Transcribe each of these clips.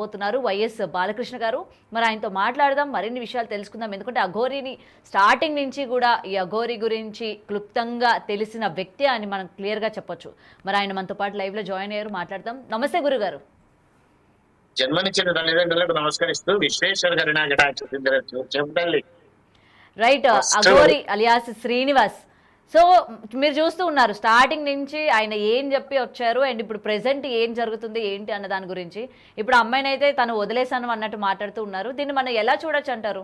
పోతున్నారు వైఎస్ బాలకృష్ణ గారు. మరి ఆయనతో మాట్లాడదాం, మరిన్ని విషయాలు తెలుసుకుందాం. ఎందుకంటే అఘోరీని స్టార్టింగ్ నుంచి కూడా ఈ అఘోరి గురించి క్లుప్తంగా తెలిసిన వ్యక్తి అని మనం క్లియర్గా చెప్పొచ్చు. మరి ఆయన మనతో పాటు లైవ్ లో జాయిన్ అయ్యారు, మాట్లాడదాం. నమస్తే గురుగారు. జన్మనిచ్చిన తల్లిదండ్రులకు నమస్కరిస్తూ విశ్వేశ్వర చెప్పండి. Right, Aghori alias Srinivas. So మీరు చూస్తూ ఉన్నారు స్టార్టింగ్ నుంచి ఆయన ఏం చెప్పి వచ్చారు అండ్ ఇప్పుడు ప్రెసెంట్ ఏం జరుగుతుంది ఏంటి అన్న దాని గురించి. ఇప్పుడు అమ్మాయిని అయితే తను వదిలేశాను అన్నట్టు మాట్లాడుతూ ఉన్నారు. దీన్ని మనం ఎలా చూడొచ్చు అంటారు?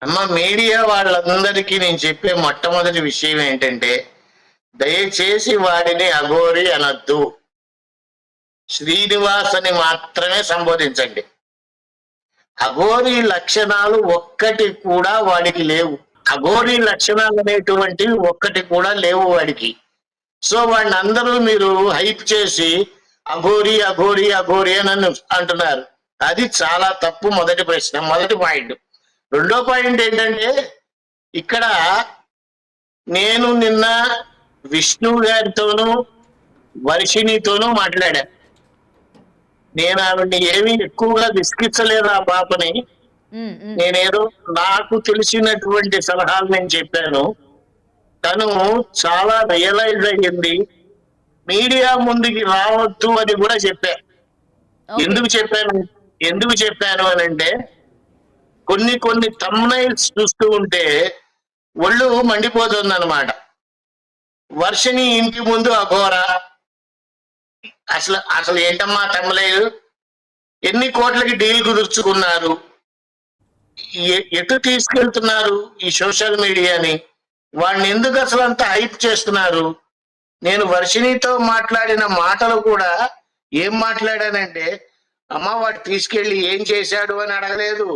అమ్మ, మీడియా వాళ్ళందరికీ నేను చెప్పే మొట్టమొదటి విషయం ఏంటంటే, దయచేసి వాడిని అఘోరి అనొద్దు, శ్రీనివాస్ అని మాత్రమే సంబోధించండి. అఘోరి లక్షణాలు ఒక్కటి కూడా వాడికి లేవు. అఘోరి లక్షణాలు అనేటువంటివి ఒక్కటి కూడా లేవు వాడికి. సో వాడిని అందరూ మీరు హైప్ చేసి అఘోరి అఘోరి అఘోరి అని అంటున్నారు. అది చాలా తప్పు. మొదటి ప్రశ్న, మొదటి పాయింట్. రెండో పాయింట్ ఏంటంటే, ఇక్కడ నేను నిన్న విష్ణు గారితోనూ వర్షిణితోనూ మాట్లాడా. నేను ఆవిడ్ని ఏమీ ఎక్కువగా విసిగించలేదు ఆ పాపని. నేనేదో నాకు తెలిసినటువంటి సలహాలు నేను చెప్పాను. తను చాలా రియలైజ్ అయ్యింది. మీడియా ముందుకి రావద్దు అని కూడా చెప్పా. ఎందుకు చెప్పాను అని అంటే, కొన్ని థంబ్నైల్స్ చూస్తూ ఉంటే ఒళ్ళు మండిపోతుంది అనమాట. వర్షిణి ఇంటి ముందు అఘోర. అసలు ఏంటమ్మా తమ్ములేదు, ఎన్ని కోట్లకి డీల్ కుదుర్చుకున్నారు, ఎటు తీసుకెళ్తున్నారు ఈ సోషల్ మీడియాని, వాడిని ఎందుకు అసలు అంత హైప్ చేస్తున్నారు? నేను వర్షిణితో మాట్లాడిన మాటలు కూడా ఏం మాట్లాడానంటే, అమ్మ వాడు తీసుకెళ్లి ఏం చేశాడు అని అడగలేదు,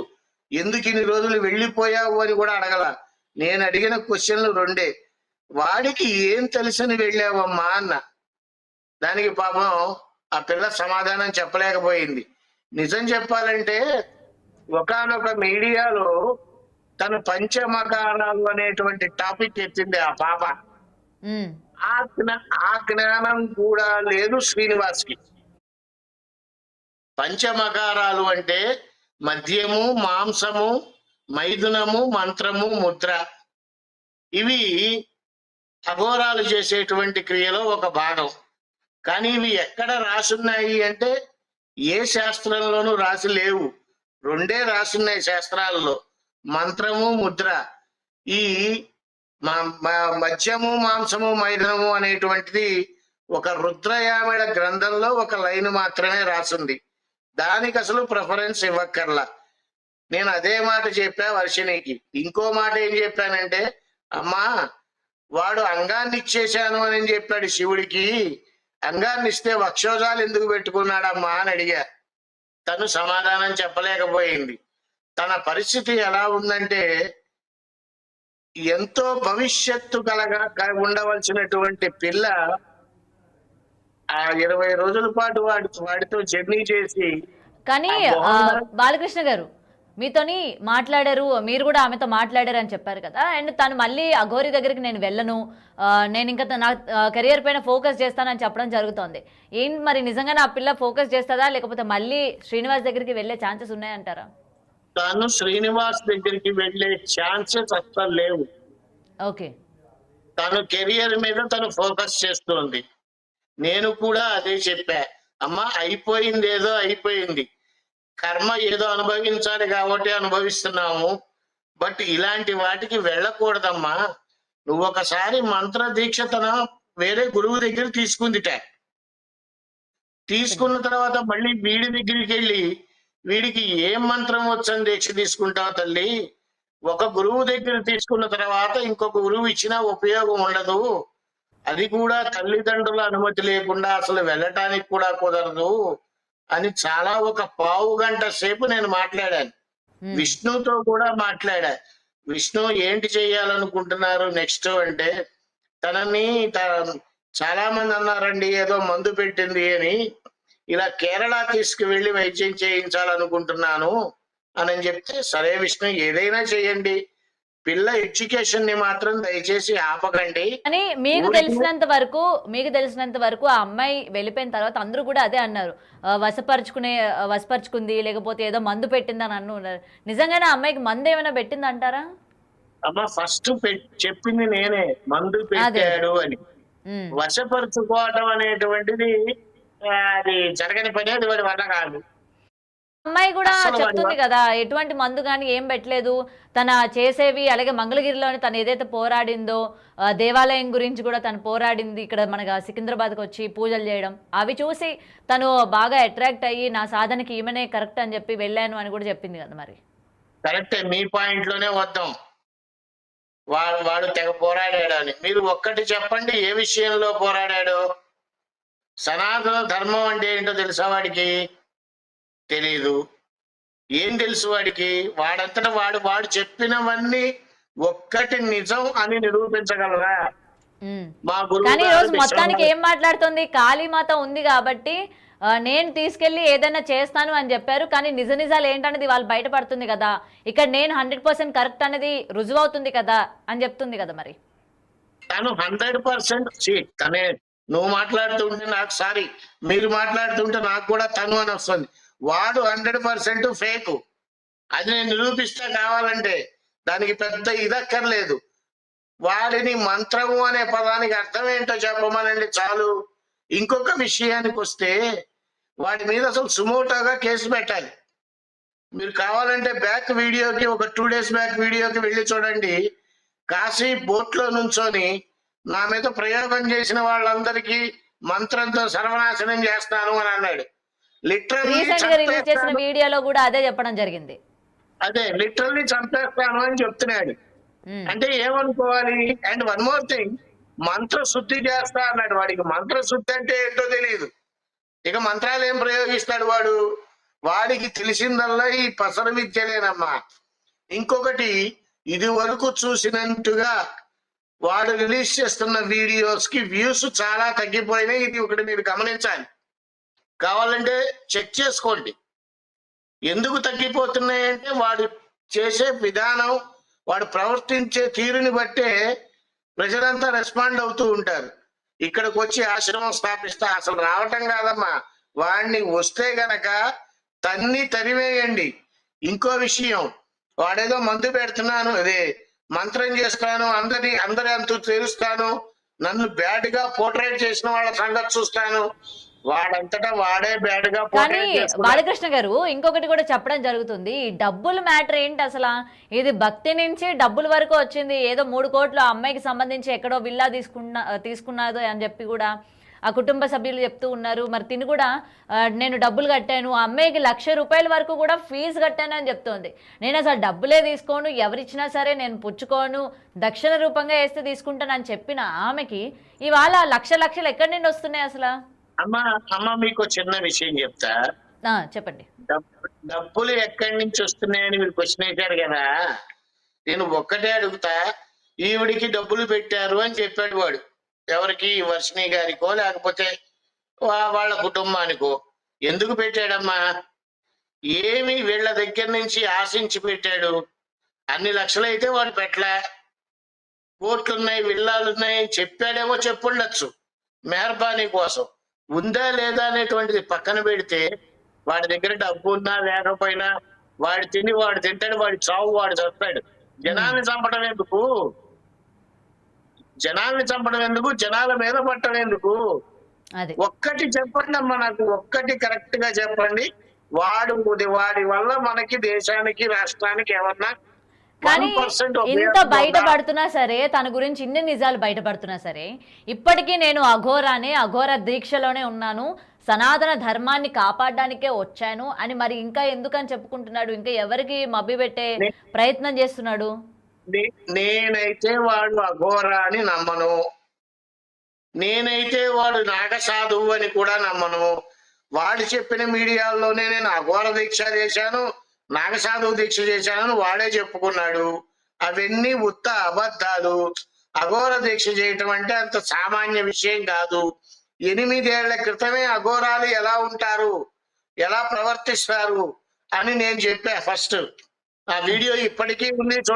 ఎందుకు ఇన్ని రోజులు వెళ్ళిపోయావు అని కూడా అడగల. నేను అడిగిన క్వశ్చన్లు రెండే, వాడికి ఏం తెలుసని వెళ్ళావమ్మా అన్న. దానికి పాపం ఆ పిల్ల సమాధానం చెప్పలేకపోయింది. నిజం చెప్పాలంటే, ఒకానొక మీడియాలో తను పంచమకారాలు అనేటువంటి టాపిక్ ఎత్తింది ఆ పాప. ఆ జ్ఞానం కూడా లేదు శ్రీనివాస్ కి. పంచమకారాలు అంటే మద్యము, మాంసము, మైథునము, మంత్రము, ముద్ర. ఇవి అఘోరాలు చేసేటువంటి క్రియలో ఒక భాగం. కానీ ఇవి ఎక్కడ రాసున్నాయి అంటే ఏ శాస్త్రంలోనూ రాసి లేవు. రెండే రాసున్నాయి శాస్త్రాలలో, మంత్రము, ముద్ర. ఈ మద్యము, మాంసము, మైథునము అనేటువంటిది ఒక రుద్రయామిడ గ్రంథంలో ఒక లైన్ మాత్రమే రాసింది. దానికి అసలు ప్రిఫరెన్స్ ఇవ్వక్కర్లా. నేను అదే మాట చెప్పా వర్షిణికి. ఇంకో మాట ఏం చెప్పానంటే, అమ్మా వాడు అంగాన్ని ఇచ్చేశాను అని చెప్పాడు శివుడికి, అంగాన్ని ఇస్తే వక్షోజాలు ఎందుకు పెట్టుకున్నాడమ్మా అని అడిగా. తను సమాధానం చెప్పలేకపోయింది. తన పరిస్థితి ఎలా ఉందంటే, ఎంతో భవిష్యత్తు ఉండవలసినటువంటి పిల్ల ఆ 20 రోజుల పాటు వాడితో జర్నీ చేసి. కానీ బాలకృష్ణ గారు మీతోని మాట్లాడారు, మీరు కూడా ఆమెతో మాట్లాడారు అని చెప్పారు కదా. అండ్ తను మళ్ళీ అఘోరి దగ్గరికి నేను వెళ్ళను, నేను ఇంకా నా కెరియర్ పైన ఫోకస్ చేస్తానని చెప్పడం జరుగుతోంది. ఏం మరి నిజంగా నా పిల్ల ఫోకస్ చేస్తుందా, లేకపోతే మళ్ళీ శ్రీనివాస్ దగ్గరికి వెళ్ళే ఛాన్సెస్ ఉన్నాయంటారా? తను శ్రీనివాస్ దగ్గరికి వెళ్ళే ఛాన్సెస్ అస్సలు లేవు. ఓకే, తను కెరియర్ మీద తను ఫోకస్ చేస్తుంది. నేను కూడా అదే చెప్పా. అమ్మా, అయిపోయింది ఏదో అయిపోయింది, కర్మ ఏదో అనుభవించాలి కాబట్టి అనుభవిస్తున్నాము, బట్ ఇలాంటి వాటికి వెళ్ళకూడదమ్మా. నువ్వు ఒకసారి మంత్ర దీక్ష తన వేరే గురువు దగ్గర తీసుకున్న తర్వాత మళ్ళీ వీడి దగ్గరికి వెళ్ళి వీడికి ఏం మంత్రం వచ్చని దీక్ష తీసుకుంటావు తల్లి? ఒక గురువు దగ్గర తీసుకున్న తర్వాత ఇంకొక గురువు ఇచ్చినా ఉపయోగం ఉండదు. అది కూడా తల్లిదండ్రుల అనుమతి లేకుండా అసలు వెళ్ళటానికి కూడా కుదరదు అని చాలా ఒక పావు గంట సేపు నేను మాట్లాడాను. విష్ణుతో కూడా మాట్లాడా. విష్ణు ఏంటి చేయాలనుకుంటున్నారు నెక్స్ట్ అంటే, తనని చాలా మంది అన్నారండి ఏదో మందు పెట్టింది అని, ఇలా కేరళ తీసుకువెళ్ళి వైద్యం చేయించాలనుకుంటున్నాను అని చెప్తే, సరే విష్ణు ఏదైనా చేయండి, పిల్ల ఎడ్యుకేషన్ ని మాత్రం దయచేసి ఆపకండి. కానీ మీకు ఊరికి తెలిసినంత వరకు ఆ అమ్మాయి వెళ్ళిపోయిన తర్వాత అందరూ కూడా అదే అన్నారు. వశపరుచుకుంది, లేకపోతే ఏదో మందు పెట్టిందని అన్నారు. నిజంగానే ఆ అమ్మాయికి మందు ఏమైనా పెట్టింది అంటారా? అమ్మ ఫస్ట్ చెప్పింది నేనే, మందు అదే పెట్టాడు అని. ఉమ్. వశపరుచుకోవటం అనేటువంటిది అది జరగని పని, అది వాడి వల్ల కాదు. అమ్మాయి కూడా అస్సలు వాడి చెప్తుంది కదా, ఎటువంటి మందు కానీ ఏం పెట్టలేదు, తన చేసేవి. అలాగే మంగళగిరిలోని తను ఏదైతే పోరాడిందో, దేవాలయం గురించి కూడా తను పోరాడింది. ఇక్కడ మన సికింద్రాబాద్కి వచ్చి పూజలు చేయడం, అవి చూసి తను బాగా అట్రాక్ట్ అయ్యి నా సాధనకి ఈమెనే కరెక్ట్ అని చెప్పి వెళ్ళాను అని కూడా చెప్పింది కదా. మరి కరెక్టే, మీ పాయింట్ లోనే వద్దాం. వాడు తెగ పోరాడాడు అని. మీరు ఒక్కటి చెప్పండి, ఏ విషయంలో పోరాడాడు? సనాతన ధర్మం అంటే ఏంటో తెలుసా వాడికి? తెలీదు. ఏం తెలుసు వాడికి? వాడంతటా వాడు చెప్పినవన్నీ ఒక్కటి నిజం అని నిరూపించగలరా? మా కానీ ఈ గురువు రోజు మొత్తానికి ఏం మాట్లాడుతుంది, కాళీమాత ఉంది కాబట్టి నేను తీసుకెళ్లి ఏదైనా చేస్తాను అని చెప్పారు. కానీ నిజాలు ఏంటనేది వాళ్ళు బయటపడుతుంది కదా. ఇక్కడ నేను 100% కరెక్ట్ అనేది రుజువు అవుతుంది కదా అని చెప్తుంది కదా. మరి తను 100% తనే. నువ్వు మాట్లాడుతుంటే నాకు, సారీ, మీరు మాట్లాడుతుంటే నాకు కూడా తను అని వస్తుంది. వాడు 100% ఫేక్. అది నేను నిరూపిస్తా కావాలంటే. దానికి పెద్ద ఇదక్కర్లేదు. వాడిని మంత్రము అనే పదానికి అర్థం ఏంటో చెప్పమనండి చాలు. ఇంకొక విషయానికి వస్తే, వాడి మీద అసలు సుమోటోగా కేసు పెట్టాలి. మీరు కావాలంటే ఒక 2 days బ్యాక్ వీడియోకి వెళ్ళి చూడండి. కాశీ బోట్లో నుంచొని నా మీద ప్రయోగం చేసిన వాళ్ళందరికీ మంత్రంతో సర్వనాశనం చేస్తాను అని అన్నాడు. రిలీజ్ చేసిన వీడియోలో కూడా అదే చెప్పడం జరిగింది. అదే లిటరల్లీ చంపేస్తాను అని చెప్తున్నాడు. అంటే ఏమనుకోవాలి? అండ్ వన్ మోర్ థింగ్, మంత్రశుద్ధి చేస్తా అన్నాడు. వాడికి మంత్రశుద్ధి అంటే ఏంటో తెలియదు. ఇక మంత్రాలు ఏం ప్రయోగిస్తాడు వాడు? వాడికి తెలిసిందల్లా ఈ పసర విద్యలేనమ్మా. ఇంకొకటి, ఇది వరకు చూసినట్టుగా వాడు రిలీజ్ చేస్తున్న వీడియోస్ కి వ్యూస్ చాలా తగ్గిపోయినాయి. ఇది ఒకటి మీరు గమనించాలి. కావాలంటే చెక్ చేసుకోండి. ఎందుకు తగ్గిపోతున్నాయంటే వాడు చేసే విధానం, వాడు ప్రవర్తించే తీరుని బట్టే ప్రజలంతా రెస్పాండ్ అవుతూ ఉంటారు. ఇక్కడికి వచ్చి ఆశ్రమం స్థాపిస్తా అసలు రావటం కాదమ్మా. వాడిని వస్తే గనక తరివేయండి. ఇంకో విషయం, వాడేదో మందు పెడుతున్నాను, అదే మంత్రం చేస్తాను, అందరి అంతు తెలుస్తాను, నన్ను బ్యాడ్ గా పోర్ట్రేట్ చేసిన వాళ్ళ సంగతి చూస్తాను. వాడంతటా వాడే బ్యాడ్ గా కానీ బాలకృష్ణ గారు ఇంకొకటి కూడా చెప్పడం జరుగుతుంది. ఈ డబ్బుల మ్యాటర్ ఏంటి అసలు? ఇది భక్తి నుంచి డబ్బుల వరకు వచ్చింది. ఏదో 3 కోట్లు అమ్మాయికి సంబంధించి ఎక్కడో విల్లా తీసుకున్నదో అని చెప్పి కూడా ఆ కుటుంబ సభ్యులు చెప్తూ ఉన్నారు. మరి తిని కూడా నేను డబ్బులు కట్టాను, ఆ అమ్మాయికి ₹1,00,000 వరకు కూడా ఫీజు కట్టాను అని చెప్తోంది. నేను అసలు డబ్బులే తీసుకోను, ఎవరిచ్చినా సరే నేను పుచ్చుకోను, దక్షిణ రూపంగా వేస్తే తీసుకుంటాను అని చెప్పిన ఆమెకి ఇవాళ లక్షలు ఎక్కడి నుండి వస్తున్నాయి అసలు? అమ్మ మీకు చిన్న విషయం చెప్తా. చెప్పండి. డబ్బులు ఎక్కడి నుంచి వస్తున్నాయని మీరు క్వశ్చన్ వేశారు కదా. నేను ఒక్కటే అడుగుతా, ఈవిడికి డబ్బులు పెట్టారు అని చెప్పాడు వాడు. ఎవరికి? వర్షిణి గారికో లేకపోతే వాళ్ళ కుటుంబానికో. ఎందుకు పెట్టాడమ్మా? ఏమి వీళ్ళ దగ్గర నుంచి ఆశించి పెట్టాడు? అన్ని లక్షలైతే వాడు పెట్టలే. కోట్లున్నాయి, విల్లాలున్నాయి అని చెప్పాడేమో, చెప్పుండొచ్చు మెహర్బానీ కోసం. ఉందా లేదా అనేటువంటిది పక్కన పెడితే, వాడి దగ్గర డబ్బు ఉన్నా లేకపోయినా వాడు తింటాడు, వాడి చావు వాడు చస్తాడు. జనాల్ని చంపడం ఎందుకు? జనాల మీద పట్టడం ఎందుకు? ఒక్కటి చెప్పండి అమ్మా, నాకు ఒక్కటి కరెక్ట్ గా చెప్పండి. వాడి వల్ల మనకి, దేశానికి, రాష్ట్రానికి ఏమన్నా? కానీ ఇంత బయటపడుతున్నా సరే, తన గురించి ఇన్ని నిజాలు బయటపడుతున్నా సరే, ఇప్పటికీ నేను అఘోర దీక్షలోనే ఉన్నాను, సనాతన ధర్మాన్ని కాపాడడానికే వచ్చాను అని మరి ఇంకా ఎందుకని చెప్పుకుంటున్నాడు? ఇంకా ఎవరికి మభ్య పెట్టే ప్రయత్నం చేస్తున్నాడు? నేనైతే వాడు అఘోర అని నమ్మను. నేనైతే వాడు నాగసాధువు అని కూడా నమ్మను. వాడు చెప్పిన మీడియాల్లోనే నేను అఘోర దీక్ష చేశాను, నాగసాధువు దీక్ష చేశానని వాడే చెప్పుకున్నాడు. అవన్నీ ఉత్త అబద్ధాలు. అఘోర దీక్ష చేయటం అంటే అంత సామాన్య విషయం కాదు. 8 ఏళ్ల క్రితమే అఘోరాలు ఎలా ఉంటారు, ఎలా ప్రవర్తిస్తారు అని నేను చెప్పా ఫస్ట్. ఆ వీడియో ఇప్పటికీ ఉంది.